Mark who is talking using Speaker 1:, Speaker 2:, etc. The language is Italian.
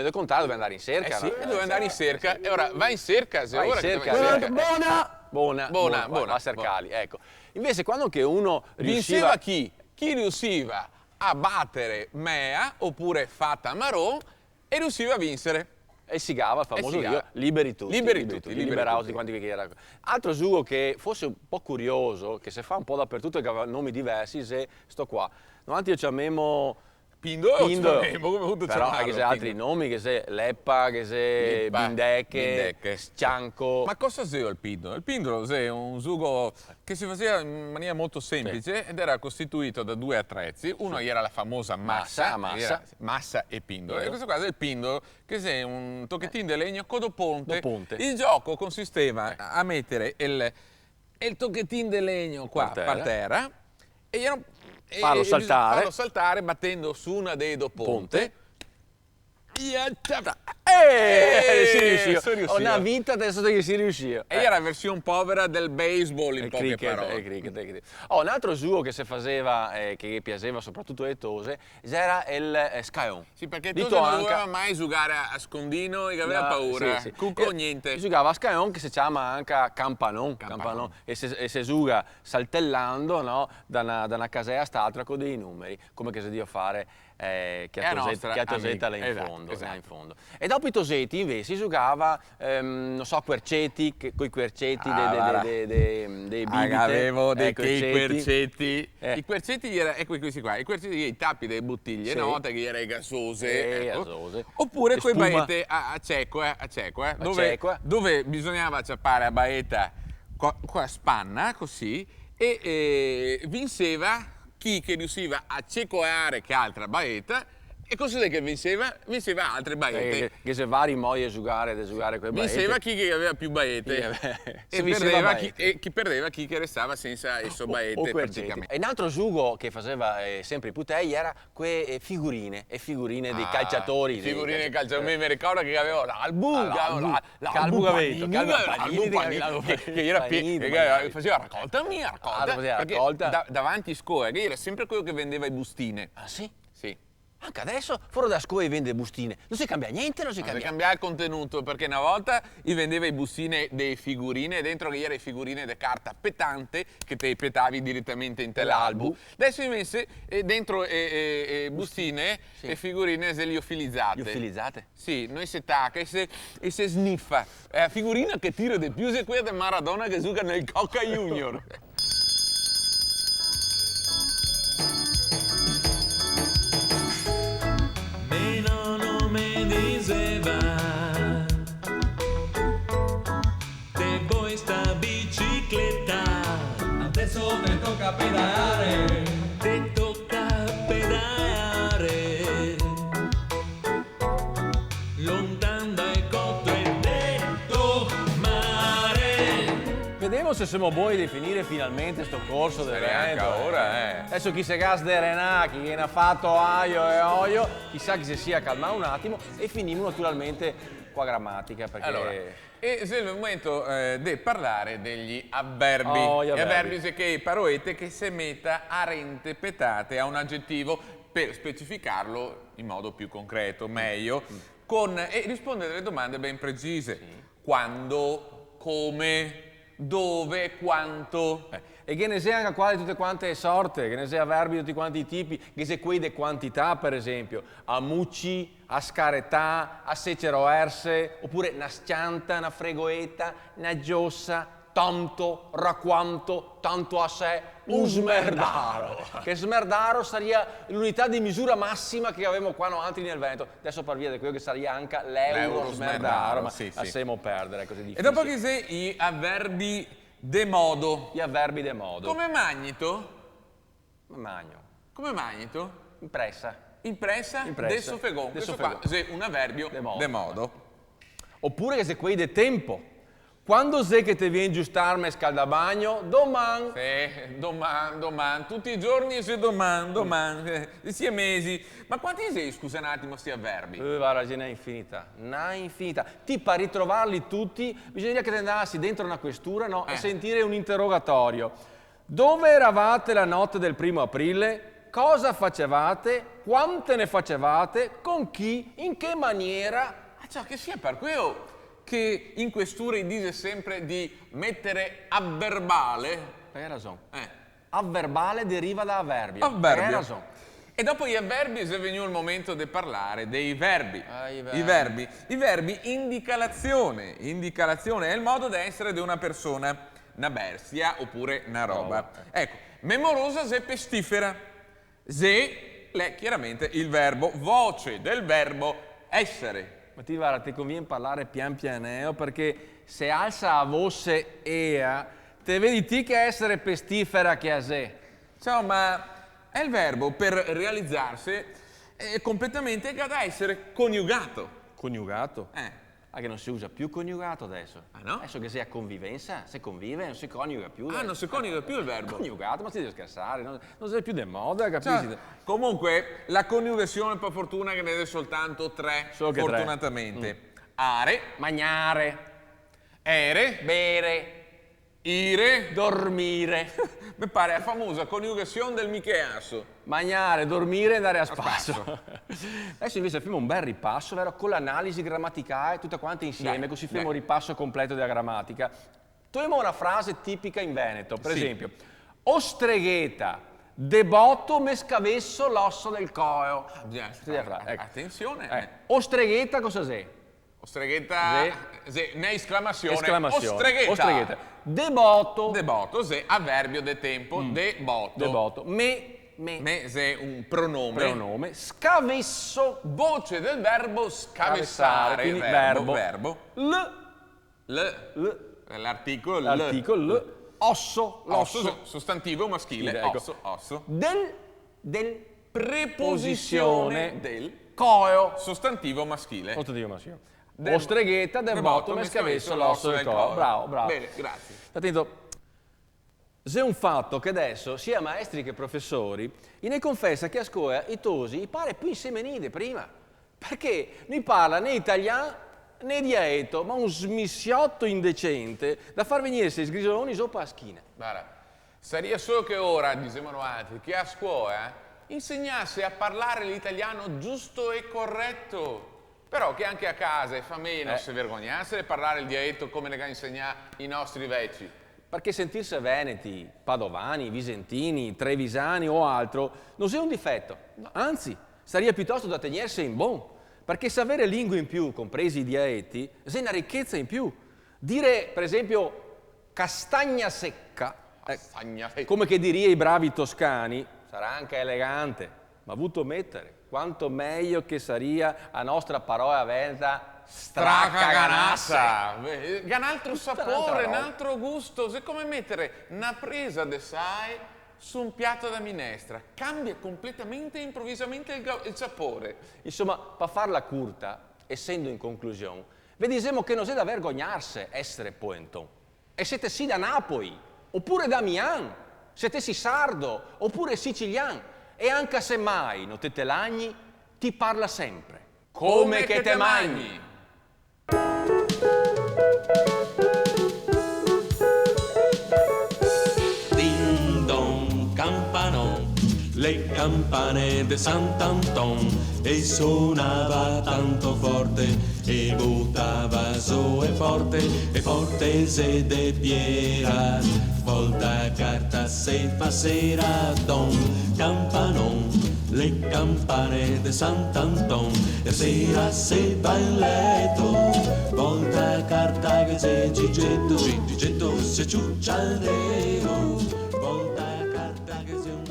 Speaker 1: del contrario dove andare in cerca.
Speaker 2: Sì,
Speaker 1: no?
Speaker 2: dove andare in cerca. E ora va in cerca, se
Speaker 1: Vai in
Speaker 2: ora che
Speaker 1: cerca,
Speaker 2: vai in cerca.
Speaker 1: Buona. Va a cercali, ecco. Invece quando che uno riusciva...
Speaker 2: Vinceva chi? Chi riusciva a battere Mea, oppure Fata Marò, e riusciva a vincere.
Speaker 1: E Sigava, il famoso
Speaker 2: Sigava.
Speaker 1: io, liberi tutti, liberaos
Speaker 2: tutti.
Speaker 1: di quanti che era. Altro gioco che fosse un po' curioso, che si fa un po' dappertutto e che aveva nomi diversi, se sto qua. Davanti io c'avevo
Speaker 2: Pindo, come avuto
Speaker 1: però anche se altri nomi, che se Leppa, che se Bindecche, Scianco.
Speaker 2: Ma cosa sei il Pindo? Il Pindo è un gioco che si faceva in maniera molto semplice ed era costituito da due attrezzi. Uno era la famosa massa e Pindo. E questo qua è il Pindo, che è un tocchettino di legno codoponte. Il gioco consisteva a mettere il tocchettino di legno qua per terra e
Speaker 1: farlo
Speaker 2: saltare battendo su una dei due ponte.
Speaker 1: Si riusciva. Una vita adesso che si riusciva.
Speaker 2: E era la versione povera del baseball in poche parole.
Speaker 1: Cricket. Un altro gioco che si faceva, che piaceva soprattutto alle tose, era il Scion.
Speaker 2: Sì, perché tu non doveva mai giocare a scondino e aveva paura. Cucco niente.
Speaker 1: Si giocava a Scion, che si chiama anche Campanon. E si gioca saltellando, no, da una casella all'altra con dei numeri, come che si deve fare che a Tosetta là in fondo. E dopo i Tosetti invece si giocava, non so, quercetti, coi quercetti dei bibite.
Speaker 2: Avevo dei quercetti. I quercetti erano, ecco questi qua, i quercetti i tappi delle bottiglie, no? Che erano gasose. Oppure quei baette a cieco, dove bisognava acciappare a baetta qua spanna, così, e vinceva chi che riusciva a cecoare che altra baetta, e così che vinceva altre baette.
Speaker 1: Che se vari modi a giocare quelle baette.
Speaker 2: Vinceva chi che aveva più baette. E chi perdeva chi che restava senza esso baette praticamente.
Speaker 1: E un altro gioco che faceva sempre i putei era quelle figurine dei calciatori.
Speaker 2: Figurine dei calciatori, mi ricordo che avevo
Speaker 1: l'albu
Speaker 2: che faceva raccolta davanti a scuola, che era sempre quello che vendeva i bustine.
Speaker 1: Ah sì?
Speaker 2: Sì.
Speaker 1: Anche adesso fuori da scuola vende bustine, non si cambia niente, non si
Speaker 2: cambia il contenuto, perché una volta vendeva i bustine dei figurine, dentro che erano figurine di carta petante che te petavi direttamente in l'albu. Adesso invece dentro bustine e figurine liofilizzate.
Speaker 1: Liofilizzate?
Speaker 2: Sì, noi si tacca e si sniffa. La figurina che tira di più è quella di Maradona che gioca nel Boca Junior.
Speaker 3: Te vuoi sta bicicletta? Adesso te tocca pedalare. Te tocca pedalare. Lontano dai cotto e detto mare.
Speaker 1: Vediamo se siamo buoni di finire finalmente sto corso del vento. Adesso chi si gas de Renà, chi ne ha fatto aio e oio, chissà chi si sia calmato un attimo e finimo naturalmente qua grammatica perché...
Speaker 2: E è il momento di parlare degli avverbi.
Speaker 1: Gli
Speaker 2: avverbi sono che parolette che si metta a rente petate a un aggettivo per specificarlo in modo più concreto, meglio, e rispondere alle domande ben precise. Quando, come, dove, quanto.
Speaker 1: E che ne sia anche qua di tutte quante le sorte, che ne sia verbi di tutti quanti i tipi, che sia quei de quantità per esempio, a mucci, a scaretà, a seceroerse, oppure una scianta, una fregoetta, una giossa, tanto, raquanto, tanto a sé, un smerdaro. Che smerdaro sarebbe l'unità di misura massima che avevamo qua altri nel Veneto. Adesso per via di quello che sarebbe anche l'euro smerdaro, ma lasciamo perdere, è così difficile.
Speaker 2: E dopo che sei gli avverbi de modo.
Speaker 1: Gli avverbi de modo.
Speaker 2: Come magnito?
Speaker 1: Magno.
Speaker 2: Come magnito?
Speaker 1: Impressa.
Speaker 2: Impressa? Adesso fegon. Questo qua è un avverbio de modo.
Speaker 1: Oppure che se quei de tempo. Quando sei che ti viene giustarmi scaldabagno? Domani.
Speaker 2: Sì, domani. Tutti i giorni se domani. Sia mesi. Ma quanti sei, scusa un attimo, sti avverbi?
Speaker 1: Va ragione infinita. Ti per ritrovarli tutti, bisogna che te andassi dentro una questura, no? E sentire un interrogatorio. Dove eravate la notte del 1° aprile? cosa facevate, quante ne facevate, con chi, in che maniera.
Speaker 2: Cioè, che sia per quello che in questura dice sempre di mettere avverbale.
Speaker 1: Hai ragione. Avverbale deriva da avverbio.
Speaker 2: Avverbio.
Speaker 1: Hai ragione.
Speaker 2: E dopo gli avverbi è venuto il momento di parlare dei verbi.
Speaker 1: I verbi.
Speaker 2: I verbi indicalazione. Indicalazione è il modo di essere di una persona, una bestia oppure una roba. Ecco, memorosa se pestifera. Se è chiaramente il verbo, voce del verbo essere.
Speaker 1: Ma guarda, ti conviene parlare pian pianeo perché se alza a voce ea, te vedi ti che essere pestifera che a se.
Speaker 2: Insomma, è il verbo per realizzarsi completamente che da essere coniugato.
Speaker 1: Coniugato? Che non si usa più coniugato adesso.
Speaker 2: Ah no?
Speaker 1: Adesso che sei a convivenza, se convive non si coniuga più.
Speaker 2: Non si coniuga più il verbo.
Speaker 1: Coniugato, ma ti devi scherzare, non sei più di moda, capisci?
Speaker 2: Cioè, comunque, la coniugazione per fortuna che ne è soltanto 3, fortunatamente. Are,
Speaker 1: mangiare,
Speaker 2: ere,
Speaker 1: bere,
Speaker 2: ire,
Speaker 1: dormire.
Speaker 2: Mi pare la famosa coniugazione del Micheasso.
Speaker 1: Mangiare, dormire e andare a spasso. Adesso invece facciamo un bel ripasso, vero? Con l'analisi grammaticale, tutte quante insieme, così facciamo un ripasso completo della grammatica. Togliamo una frase tipica in Veneto, per esempio. O stregheta, debotto me scavesso l'osso del coio.
Speaker 2: Attenzione.
Speaker 1: O stregheta cosa sei?
Speaker 2: O stregheta, ne esclamazione.
Speaker 1: O stregheta. Debotto.
Speaker 2: Debotto, se avverbio de tempo, debotto.
Speaker 1: Debotto. Me
Speaker 2: se un pronome.
Speaker 1: Pronome. Scavesso.
Speaker 2: Voce del verbo scavessare.
Speaker 1: Quindi
Speaker 2: verbo.
Speaker 1: L'articolo
Speaker 2: L.
Speaker 1: Osso.
Speaker 2: L'osso. Sostantivo maschile.
Speaker 1: Sì, ecco.
Speaker 2: Osso.
Speaker 1: Del
Speaker 2: preposizione del
Speaker 1: coio.
Speaker 2: Sostantivo maschile.
Speaker 1: Sostantivo maschile. O streghetta, debotto, me scavesso l'osso del coio. Bravo.
Speaker 2: Bene, grazie.
Speaker 1: Attento. C'è un fatto che adesso, sia maestri che professori, ne confessa che a scuola i tosi pare più insemenide prima. Perché ne parla né italiano né dialetto, ma un smissiotto indecente da far venire sei sgrisoloni sopra la schina.
Speaker 2: Guarda, sarebbe solo che ora, dicevano altri, che a scuola insegnasse a parlare l'italiano giusto e corretto. Però che anche a casa e fa meno se vergognasse di parlare il dialetto come ne insegna i nostri vecchi.
Speaker 1: Perché sentirsi veneti, padovani, visentini, trevisani o altro non sia un difetto, anzi, sarebbe piuttosto da tenersi in buon. Perché sapere lingue in più, compresi i dialetti, è una ricchezza in più. Dire, per esempio, castagna secca, come che diria i bravi toscani, sarà anche elegante, ma avuto mettere quanto meglio che saria a nostra parola veneta stracaganassa.
Speaker 2: Che un altro sapore, un altro gusto, è come mettere una presa de sai su un piatto da minestra, cambia completamente e improvvisamente il sapore.
Speaker 1: Insomma, per farla curta, essendo in conclusione, vedesimo che non c'è da vergognarsi essere poenton. E siete sì da Napoli, oppure da Milan, siete sì sardo, oppure siciliano, e anche se mai non te lagni, ti parla sempre.
Speaker 2: Come che te magni.
Speaker 3: Le campane de Sant'Anton e suonava tanto forte e buttava su e forte se de piera volta carta se fa sera don campanon le campane de Sant'Anton e sera se va in letto volta carta che se gigetto se ciuccia il nero volta carta che se